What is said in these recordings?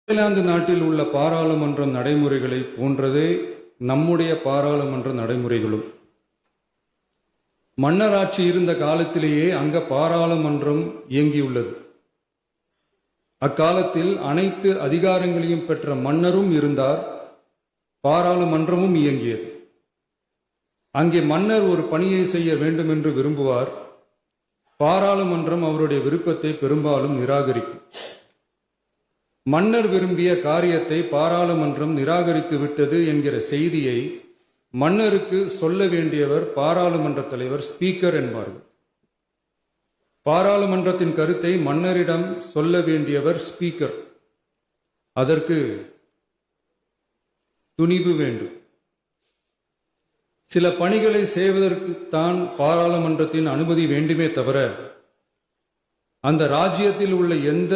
இங்கிலாந்து நாட்டில் உள்ள பாராளுமன்ற நடைமுறைகளை போன்றதே நம்முடைய பாராளுமன்ற நடைமுறைகளும். மன்னராட்சி இருந்த காலத்திலேயே அங்க பாராளுமன்றம் இயங்கியுள்ளது. அக்காலத்தில் அனைத்து அதிகாரங்களையும் பெற்ற மன்னரும் இருந்தார், பாராளுமன்றமும் இயங்கியது. அங்கே மன்னர் ஒரு பணியை செய்ய வேண்டும் என்று விரும்புவார், பாராளுமன்றம் அவருடைய விருப்பத்தை பெரும்பாலும் நிராகரிக்கும். மன்னர் விரும்பிய காரியத்தை பாராளுமன்றம் நிராகரித்து விட்டது என்கிற செய்தியை மன்னருக்கு சொல்ல வேண்டியவர் பாராளுமன்ற தலைவர், ஸ்பீக்கர் என்பார்கள். பாராளுமன்றத்தின் கருத்தை மன்னரிடம் சொல்ல வேண்டியவர் ஸ்பீக்கர். அதற்கு துணிவு வேண்டும். சில பணிகளை செய்வதற்குத்தான் பாராளுமன்றத்தின் அனுமதி வேண்டுமே தவிர அந்த ராஜ்யத்தில் உள்ள எந்த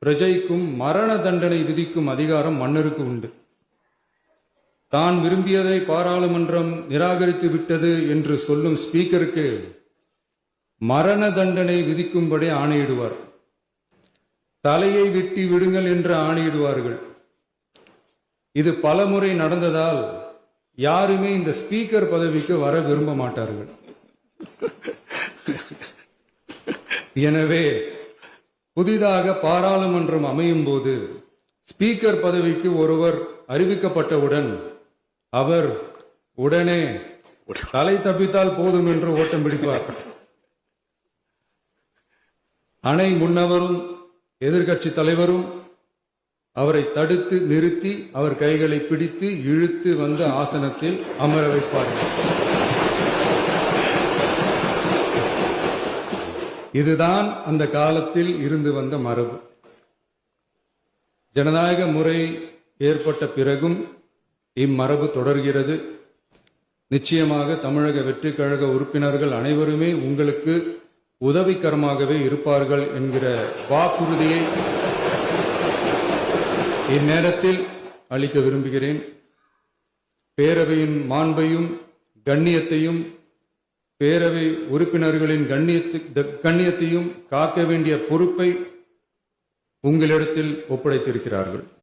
பிரஜைக்கும் மரண தண்டனை விதிக்கும் அதிகாரம் மன்னருக்கு உண்டு. தான் விரும்பியதை பாராளுமன்றம் நிராகரித்து விட்டது என்று சொல்லும் ஸ்பீக்கருக்கு மரண தண்டனை விதிக்கும்படி ஆணையிடுவார். தலையை வெட்டி விடுங்கள் என்று ஆணையிடுவார்கள். இது பலமுறை நடந்ததால் யாருமே இந்த ஸ்பீக்கர் பதவிக்கு வர விரும்ப மாட்டார்கள். எனவே புதிதாக பாராளுமன்றம் அமையும் போது ஸ்பீக்கர் பதவிக்கு ஒருவர் அறிவிக்கப்பட்டவுடன் அவர் உடனே தலை தப்பித்தால் போதும் என்று ஓட்டம் பிடிப்பார். அணை முன்னவரும் எதிர்கட்சி தலைவரும் அவரை தடுத்து நிறுத்தி அவர் கைகளை பிடித்து இழுத்து வந்த ஆசனத்தில் அமர வைப்பார்கள். இதுதான் அந்த காலத்தில் இருந்து வந்த மரபு. ஜனநாயக முறை ஏற்பட்ட பிறகும் இம்மரபு தொடர்கிறது. நிச்சயமாக தமிழக வெற்றி கழக உறுப்பினர்கள் அனைவருமே உங்களுக்கு உதவிகரமாகவே இருப்பார்கள் என்கிற வாக்குறுதியை இந்நேரத்தில் அளிக்க விரும்புகிறேன். பேரவையின் மாண்பையும் கண்ணியத்தையும் பேரவை உறுப்பினர்களின் கண்ணியத்தையும் காக்க வேண்டிய பொறுப்பை உங்களிடத்தில் ஒப்படைத்திருக்கிறார்கள்.